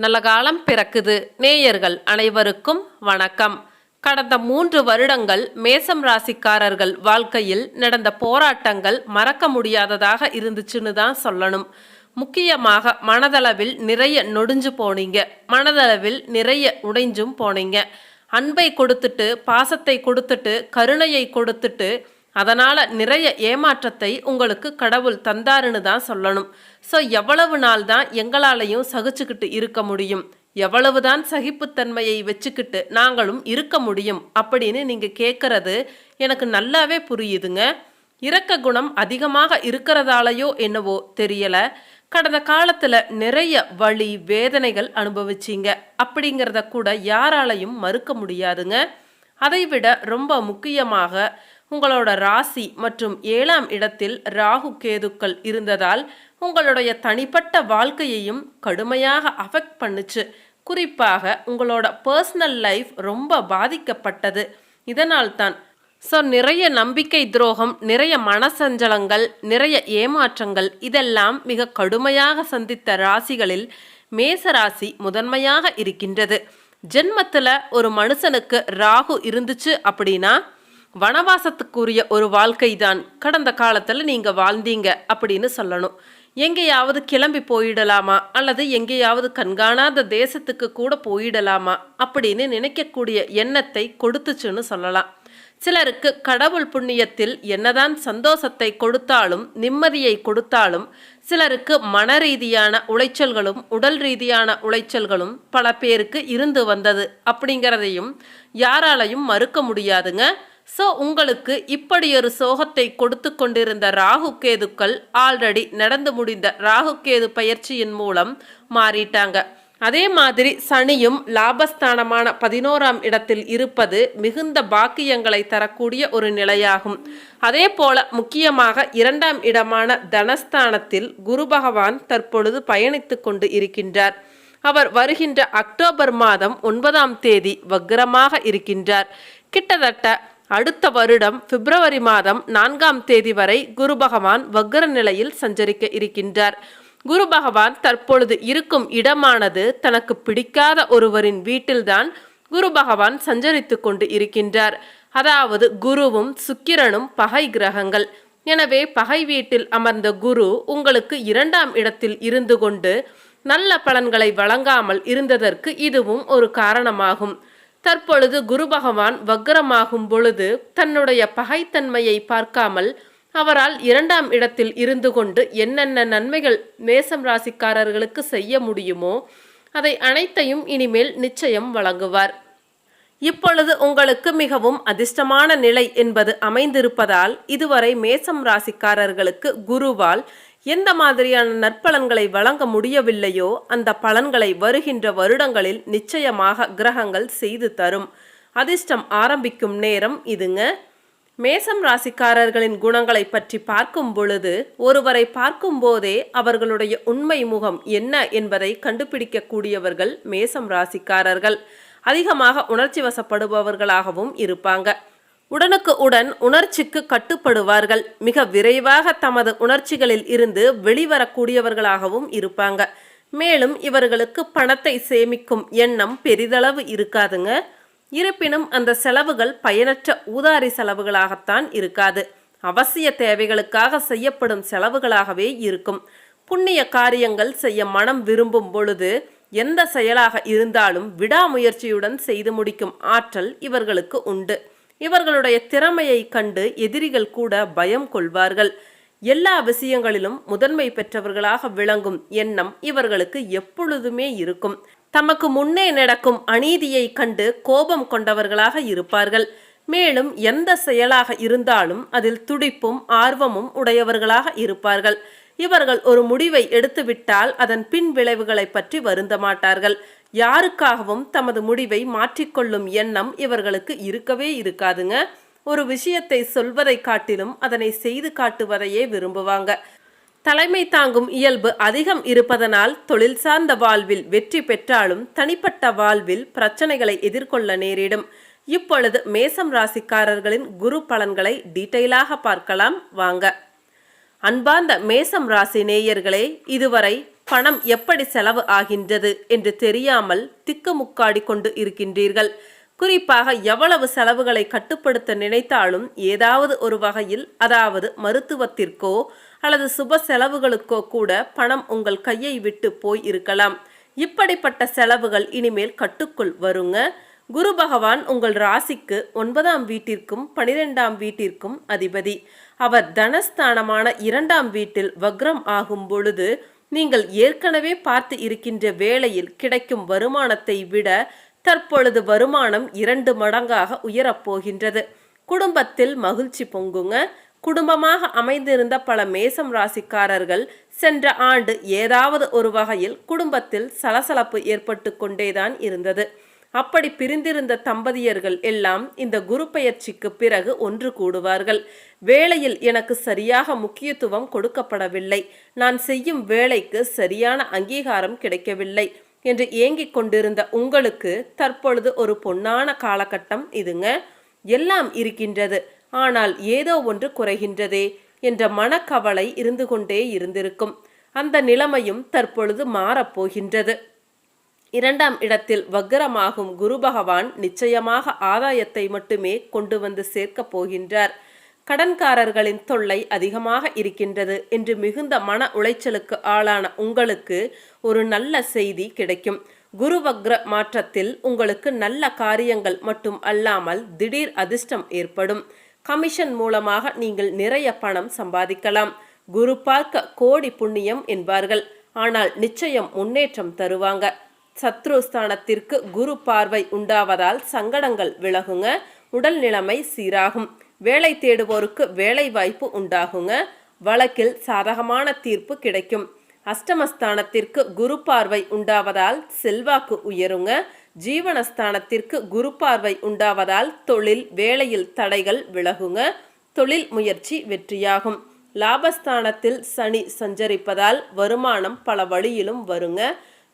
நல்ல காலம் பிறக்குது. நேயர்கள் அனைவருக்கும் வணக்கம். கடந்த 3 வருடங்கள் மேசம் ராசிக்காரர்கள் வாழ்க்கையில் நடந்த போராட்டங்கள் மறக்க முடியாததாக இருந்துச்சுன்னு தான் சொல்லணும். முக்கியமாக மனதளவில் நிறைய நொடிஞ்சு போனீங்க, மனதளவில் நிறைய உடைஞ்சும் போனீங்க. அன்பை கொடுத்துட்டு, பாசத்தை கொடுத்துட்டு, கருணையை கொடுத்துட்டு, அதனால் நிறைய ஏமாற்றத்தை உங்களுக்கு கடவுள் தந்தாருன்னு தான் சொல்லணும். ஸோ எவ்வளவு நாள் தான் எங்களாலையும் சகிச்சுக்கிட்டு இருக்க முடியும், எவ்வளவுதான் சகிப்புத்தன்மையை வச்சுக்கிட்டு நாங்களும் இருக்க முடியும் அப்படின்னு நீங்கள் கேட்குறது எனக்கு நல்லாவே புரியுதுங்க. இரக்க குணம் அதிகமாக இருக்கிறதாலையோ என்னவோ தெரியலை, கடந்த காலத்தில் நிறைய வலி வேதனைகள் அனுபவிச்சிங்க அப்படிங்கிறத கூட யாராலையும் மறுக்க முடியாதுங்க. அதைவிட ரொம்ப முக்கியமாக உங்களோட ராசி மற்றும் 7ஆம் இடத்தில் ராகு கேதுக்கள் இருந்ததால் உங்களுடைய தனிப்பட்ட வாழ்க்கையையும் கடுமையாக அஃபெக்ட் பண்ணுச்சு. குறிப்பாக உங்களோட பர்சனல் லைஃப் ரொம்ப பாதிக்கப்பட்டது. இதனால் தான் நிறைய நம்பிக்கை துரோகம், நிறைய மனசஞ்சலங்கள், நிறைய ஏமாற்றங்கள் இதெல்லாம் மிக கடுமையாக சந்தித்த ராசிகளில் மேச ராசி முதன்மையாக இருக்கின்றது. ஜென்மத்தில் ஒரு மனுஷனுக்கு ராகு இருந்துச்சு அப்படின்னா வனவாசத்துக்குரிய ஒரு வாழ்க்கை தான் கடந்த காலத்தில் நீங்கள் வாழ்ந்தீங்க அப்படின்னு சொல்லணும். எங்கேயாவது கிளம்பி போயிடலாமா அல்லது எங்கேயாவது கண்காணாத தேசத்துக்கு கூட போயிடலாமா அப்படின்னு நினைக்கக்கூடிய எண்ணத்தை கொடுத்துச்சுன்னு சொல்லலாம். சிலருக்கு கடவுள் புண்ணியத்தில் என்னதான் சந்தோஷத்தை கொடுத்தாலும் நிம்மதியை கொடுத்தாலும் சிலருக்கு மன ரீதியான உளைச்சல்களும் உடல் ரீதியான உளைச்சல்களும் பல பேருக்கு இருந்து வந்தது அப்படிங்கிறதையும் யாராலையும் மறுக்க முடியாதுங்க. ஸோ உங்களுக்கு இப்படி ஒரு சோகத்தை கொடுத்து கொண்டிருந்த ராகு கேதுக்கள் ஆல்ரெடி நடந்து முடிந்த ராகு கேது பயிற்சியின் மூலம் மாறிட்டாங்க. அதே மாதிரி சனியும் லாபஸ்தானமான 11ஆம் இடத்தில் இருப்பது மிகுந்த பாக்கியங்களை தரக்கூடிய ஒரு நிலையாகும். அதே போல முக்கியமாக 2ஆம் இடமான தனஸ்தானத்தில் குரு பகவான் தற்பொழுது பயணித்து கொண்டு இருக்கின்றார். அவர் வருகின்ற அக்டோபர் மாதம் 9ஆம் தேதி வக்ரமாக இருக்கின்றார். கிட்டத்தட்ட அடுத்த வருடம் பிப்ரவரி மாதம் 4ஆம் தேதி வரை குரு பகவான் வக்ர நிலையில் சஞ்சரிக்க இருக்கின்றார். குரு பகவான் தற்பொழுது இருக்கும் இடமானது தனக்கு பிடிக்காத ஒருவரின் வீட்டில்தான் குரு பகவான் சஞ்சரித்து கொண்டு இருக்கின்றார். அதாவது குருவும் சுக்கிரனும் பகை கிரகங்கள். எனவே பகை வீட்டில் அமர்ந்த குரு உங்களுக்கு 2ஆம் இடத்தில் இருந்து கொண்டு நல்ல பலன்களை வழங்காமல் இருந்ததற்கு இதுவும் ஒரு காரணமாகும். தற்பொழுது குரு பகவான் வக்ரமாகும் பொழுது தன்னுடைய பகைத்தன்மையை பார்க்காமல் அவரால் 2ஆம் இடத்தில் இருந்து கொண்டு என்னென்ன நன்மைகள் மேசம் ராசிக்காரர்களுக்கு செய்ய முடியுமோ அதை அனைத்தையும் இனிமேல் நிச்சயம் வழங்குவார். இப்பொழுது உங்களுக்கு மிகவும் அதிர்ஷ்டமான நிலை என்பது அமைந்திருப்பதால் இதுவரை மேசம் ராசிக்காரர்களுக்கு குருவால் எந்த மாதிரியான நற்பலன்களை வழங்க முடியவில்லையோ அந்த பலன்களை வருகின்ற வருடங்களில் நிச்சயமாக கிரகங்கள் செய்து தரும். அதிர்ஷ்டம் ஆரம்பிக்கும் நேரம் இதுங்க. மேசம் ராசிக்காரர்களின் குணங்களை பற்றி பார்க்கும் பொழுது ஒருவரை பார்க்கும் போதே அவர்களுடைய உண்மை முகம் என்ன என்பதை கண்டுபிடிக்கக்கூடியவர்கள் மேசம் ராசிக்காரர்கள். அதிகமாக உணர்ச்சி வசப்படுபவர்களாகவும் இருப்பாங்க. உடனுக்கு உடன் உணர்ச்சிக்கு கட்டுப்படுவார்கள். மிக விரைவாக தமது உணர்ச்சிகளில் இருந்து வெளிவரக்கூடியவர்களாகவும் இருப்பாங்க. மேலும் இவர்களுக்கு பணத்தை சேமிக்கும் எண்ணம் பெரிதளவு இருக்காதுங்க. இருப்பினும் அந்த செலவுகள் பயனற்ற ஊதாரி செலவுகளாகத்தான் இருக்காது, அவசிய தேவைகளுக்காக செய்யப்படும் செலவுகளாகவே இருக்கும். புண்ணிய காரியங்கள் செய்ய மனம் விரும்பும் பொழுது எந்த செயலாக இருந்தாலும் விடாமுயற்சியுடன் செய்து முடிக்கும் ஆற்றல் இவர்களுக்கு உண்டு. இவர்களுடைய திறமையை கண்டு எதிரிகள் கூட பயம் கொள்வார்கள். எல்லா விஷயங்களிலும் முதன்மை பெற்றவர்களாக விளங்கும் எண்ணம் இவர்களுக்கு எப்பொழுதுமே இருக்கும். தமக்கு முன்னே நடக்கும் அநீதியை கண்டு கோபம் கொண்டவர்களாக இருப்பார்கள். மேலும் எந்த செயலாக இருந்தாலும் அதில் துடிப்பும் ஆர்வமும் உடையவர்களாக இருப்பார்கள். இவர்கள் ஒரு முடிவை எடுத்துவிட்டால் அதன் பின் விளைவுகளை பற்றி வருந்த மாட்டார்கள். யாருக்காகவும் தமது முடிவை மாற்றிக்கொள்ளும் எண்ணம் இவர்களுக்கு இருக்கவே இருக்காதுங்க. ஒரு விஷயத்தை சொல்வதை காட்டிலும் அதனை செய்து காட்டுவதையே விரும்புவாங்க. தலைமை தாங்கும் இயல்பு அதிகம் இருப்பதனால் தொழில் சார்ந்த வாழ்வில் வெற்றி பெற்றாலும் தனிப்பட்ட வாழ்வில் பிரச்சனைகளை எதிர்கொள்ள நேரிடும். இப்பொழுது மேசம் ராசிக்காரர்களின் குரு பலன்களை டீட்டெயிலாக பார்க்கலாம் வாங்க. அன்பார்ந்த மேசம் ராசி நேயர்களே, இதுவரை பணம் எப்படி செலவு ஆகின்றது என்று தெரியாமல் திக்குமுக்காடி கொண்டு இருக்கின்றீர்கள். குறிப்பாக எவ்வளவு செலவுகளை கட்டுப்படுத்த நினைத்தாலும் ஏதாவது ஒரு வகையில், அதாவது மருத்துவத்திற்கோ அல்லது சுப செலவுகளுக்கோ கூட பணம் உங்கள் கையை விட்டு போய் இருக்கலாம். இப்படிப்பட்ட செலவுகள் இனிமேல் கட்டுக்குள் வருங்க. குரு பகவான் உங்கள் ராசிக்கு 9ஆம் வீட்டிற்கும் 12ஆம் வீட்டிற்கும் அதிபதி. அவர் தனஸ்தானமான 2ஆம் வீட்டில் வக்ரம் ஆகும் பொழுது நீங்கள் ஏற்கனவே பார்த்து இருக்கின்ற வேளையில் கிடைக்கும் வருமானத்தை விட தற்பொழுது வருமானம் 2 மடங்காக உயரப்போகின்றது. குடும்பத்தில் மகிழ்ச்சி பொங்குங்க. குடும்பமாக அமைந்திருந்த பல மேசம் ராசிக்காரர்கள் சென்ற ஆண்டு ஏதாவது ஒரு வகையில் குடும்பத்தில் சலசலப்பு ஏற்பட்டு கொண்டேதான் இருந்தது. அப்படி பிரிந்திருந்த தம்பதியர்கள் எல்லாம் இந்த குரு பெயர்ச்சிக்கு பிறகு ஒன்று கூடுவார்கள். வேலையில் எனக்கு சரியாக முக்கியத்துவம் கொடுக்கப்படவில்லை, நான் செய்யும் வேலைக்கு சரியான அங்கீகாரம் கிடைக்கவில்லை என்று ஏங்கிக் கொண்டிருந்த உங்களுக்கு தற்பொழுது ஒரு பொன்னான காலகட்டம் இதுங்க. எல்லாம் இருக்கின்றது, ஆனால் ஏதோ ஒன்று குறைகின்றதே என்ற மனக்கவலை இருந்து கொண்டே இருந்திருக்கும். அந்த நிலைமையும் தற்பொழுது மாறப்போகின்றது. 2ஆம் இடத்தில் வக்ரமாகும் குரு பகவான் நிச்சயமாக ஆதாயத்தை மட்டுமே கொண்டு வந்து சேர்க்கப் போகின்றார். கடன்காரர்களின் தொல்லை அதிகமாக இருக்கின்றது என்று மிகுந்த மன உளைச்சலுக்கு ஆளான உங்களுக்கு ஒரு நல்ல செய்தி கிடைக்கும். குரு வக்ர மாற்றத்தில் உங்களுக்கு நல்ல காரியங்கள் மட்டும் அல்லாமல் திடீர் அதிர்ஷ்டம் ஏற்படும். கமிஷன் மூலமாக நீங்கள் நிறைய பணம் சம்பாதிக்கலாம். குரு பார்க்க கோடி புண்ணியம் என்பார்கள், ஆனால் நிச்சயம் முன்னேற்றம் தருவாங்க. சத்ருஸ்தானத்திற்கு குரு பார்வை உண்டாவதால் சங்கடங்கள் விலகுங்க. உடல் நிலைமை சீராகும். வேலை தேடுவோருக்கு வேலை வாய்ப்பு உண்டாகுங்க. வழக்கில் சாதகமான தீர்ப்பு கிடைக்கும். அஷ்டமஸ்தானத்திற்கு குரு பார்வை உண்டாவதால் செல்வாக்கு உயருங்க. ஜீவனஸ்தானத்திற்கு குரு பார்வை உண்டாவதால் தொழில் வேலையில் தடைகள் விலகுங்க. தொழில் முயற்சி வெற்றியாகும். லாபஸ்தானத்தில் சனி சஞ்சரிப்பதால் வருமானம் பல வழியிலும் வருங்க.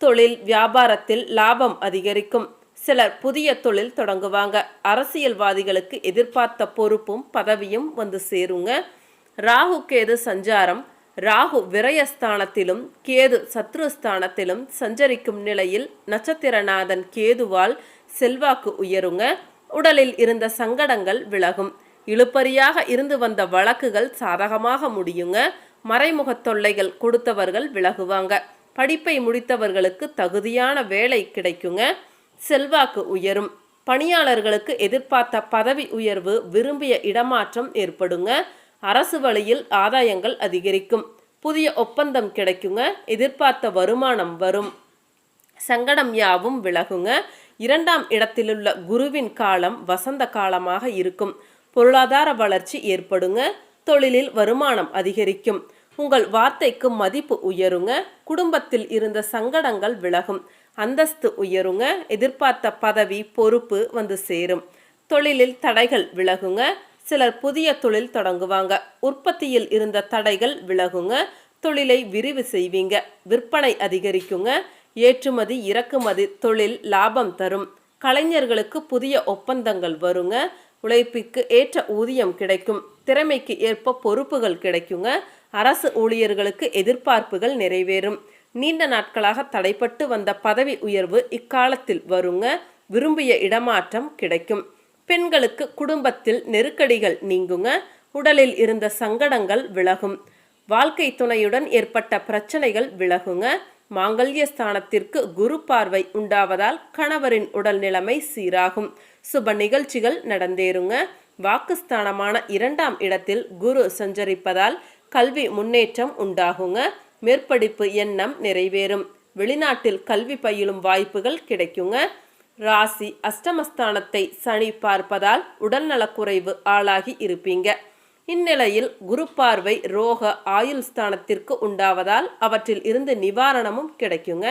தொழில் வியாபாரத்தில் லாபம் அதிகரிக்கும். சிலர் புதிய தொழில் தொடங்குவாங்க. அரசியல்வாதிகளுக்கு எதிர்பார்த்த பொறுப்பும் பதவியும் வந்து சேருங்க. ராகு கேது சஞ்சாரம். ராகு விரயஸ்தானத்திலும் கேது சத்ருஸ்தானத்திலும் சஞ்சரிக்கும் நிலையில் நட்சத்திரநாதன் கேதுவால் செல்வாக்கு உயருங்க. உடலில் இருந்த சங்கடங்கள் விலகும். இழுபறியாக இருந்து வந்த வழக்குகள் சாதகமாக முடியுங்க. மறைமுக தொல்லைகள் கொடுத்தவர்கள் விலகுவாங்க. படிப்பை முடித்தவர்களுக்கு தகுதியான வேலை கிடைக்குங்க. செல்வாக்கு உயரும். பணியாளர்களுக்கு எதிர்பார்த்த பதவி உயர்வு, விரும்பிய இடமாற்றம் ஏற்படுங்க. அரசு வழியில் ஆதாயங்கள் அதிகரிக்கும். புதிய ஒப்பந்தம் கிடைக்குங்க. எதிர்பார்த்த வருமானம் வரும். சங்கடம் யாவும் விலகுங்க. 2ஆம் இடத்திலுள்ள குருவின் காலம் வசந்த காலமாக இருக்கும். பொருளாதார வளர்ச்சி ஏற்படுங்க. தொழிலில் வருமானம் அதிகரிக்கும். உங்கள் வார்த்தைக்கு மதிப்பு உயருங்க. குடும்பத்தில் இருந்த சங்கடங்கள் விலகும். அந்தஸ்து உயருங்க. எதிர்பார்த்த பதவி பொறுப்பு வந்து சேரும். தொழிலில் தடைகள் விலகுங்க. சிலர் புதிய தொழில் தொடங்குவாங்க. உற்பத்தியில் இருந்த தடைகள் விலகுங்க. தொழிலை விரிவு செய்வீங்க. விற்பனை அதிகரிக்குங்க. ஏற்றுமதி இறக்குமதி தொழில் லாபம் தரும். கலைஞர்களுக்கு புதிய ஒப்பந்தங்கள் வருங்க. உழைப்புக்கு ஏற்ற ஊதியம் கிடைக்கும். திறமைக்கு ஏற்ப பொறுப்புகள் கிடைக்குங்க. அரசு ஊழியர்களுக்கு எதிர்பார்ப்புகள் நிறைவேறும். நீண்ட நாட்களாக தடைப்பட்டு வந்த பதவி உயர்வு இக்காலத்தில் வருங்க. விரும்பிய இடமாற்றம் கிடைக்கும். பெண்களுக்கு குடும்பத்தில் நெருக்கடிகள் நீங்குங்க. உடலில் இருந்த சங்கடங்கள் விலகும். வாழ்க்கை துணையுடன் ஏற்பட்ட பிரச்சனைகள் விலகுங்க. மாங்கல்ய ஸ்தானத்திற்கு குரு பார்வை உண்டாவதால் கணவரின் உடல் நிலைமை சீராகும். சுப நிகழ்ச்சிகள் நடந்தேறுங்க. வாக்குஸ்தானமான 2ஆம் இடத்தில் குரு சஞ்சரிப்பதால் கல்வி முன்னேற்றம் உண்டாகுங்க. மேற்படிப்பு எண்ணம் நிறைவேறும். வெளிநாட்டில் கல்வி பயிலும் வாய்ப்புகள் கிடைக்குங்க. ராசி அஷ்டமஸ்தானத்தை சனி பார்ப்பதால் உடல்நலக்குறைவு ஆளாகி இருப்பீங்க. இந்நிலையில் குரு பார்வை ரோக ஆயுள் ஸ்தானத்திற்கு உண்டாவதால் அவற்றில் இருந்து நிவாரணமும் கிடைக்குங்க.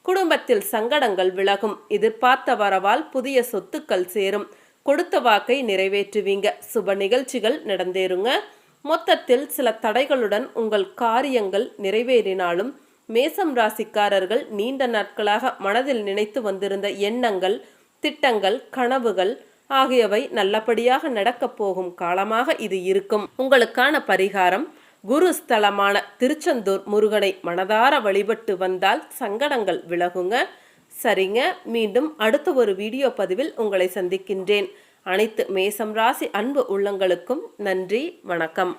குடும்பத்தில் சங்கடங்கள் விலகும். எதிர்பார்த்த வரவால் புதிய சொத்துக்கள் சேரும். கொடுத்த வாக்கை நிறைவேற்றுவீங்க. சுப நிகழ்ச்சிகள் நடந்தேறுங்க. மொத்தத்தில் சில தடைகளுடன் உங்கள் காரியங்கள் நிறைவேறினாலும் மேசம் ராசிக்காரர்கள் நீண்ட நாட்களாக மனதில் நினைத்து வந்திருந்த எண்ணங்கள், திட்டங்கள், கனவுகள் ஆகியவை நல்லபடியாக நடக்கப் போகும் காலமாக இது இருக்கும். உங்களுக்கான பரிகாரம்: குரு ஸ்தலமான திருச்செந்தூர் முருகனை மனதார வழிபட்டு வந்தால் சங்கடங்கள் விலகுங்க. சரிங்க, மீண்டும் அடுத்த ஒரு வீடியோ பதிவில் உங்களை சந்திக்கின்றேன். அனைத்து மேசம் ராசி அன்பு உள்ளங்களுக்கும் நன்றி, வணக்கம்.